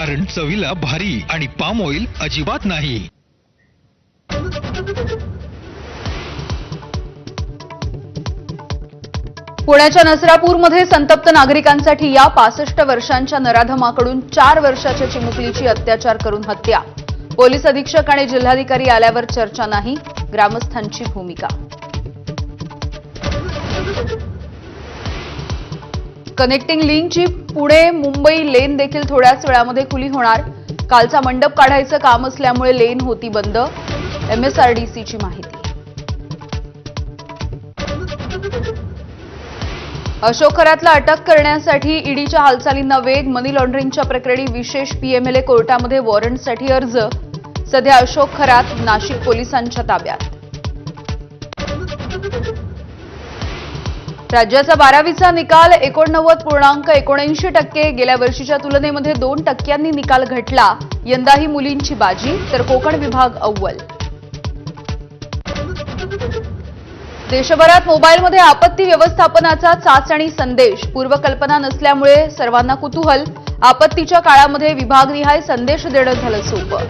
कारण चवीला भारी आणि पाम ऑइल अजिबात नाही। पुण्याच्या नसरापूरमध्ये संतप्त नागरिकांसाठी या 65 वर्षांच्या नराधमाकडून 4 वर्षाच्या चिमुकलीची अत्याचार करून हत्या। पोलीस अधीक्षक आणि जिल्हाधिकारी आल्यावर चर्चा नाही, ग्रामस्थांची भूमिका। कनेक्टिंग लिंकची पुणे मुंबई लेन देखील थोड्याच वेळामध्ये खुली होणार। कालचा मंडप काढायचं काम असल्यामुळे लेन होती बंद, MSRDCची माहिती। अशोक खरातला अटक करण्यासाठी ईडीच्या हालचालींना वेग। मनी लॉन्ड्रिंगच्या प्रकरणी विशेष PMLA कोर्टामध्ये वॉरंटसाठी अर्ज। सध्या अशोक खरात नाशिक पोलिसांच्या ताब्यात। राज्याचा 12वीचा निकाल 89.79%। गेल्या वर्षीच्या तुलनेमध्ये 2 टक्क्यांनी निकाल घटला। यंदाही मुलींची बाजी, तर कोकण विभाग अव्वल। देशभरात मोबाईलमध्ये आपत्ती व्यवस्थापनाचा चाचणी संदेश। पूर्वकल्पना नसल्यामुळे सर्वांना कुतूहल। आपत्तीच्या काळामध्ये विभागनिहाय संदेश देणं झालं सोपं।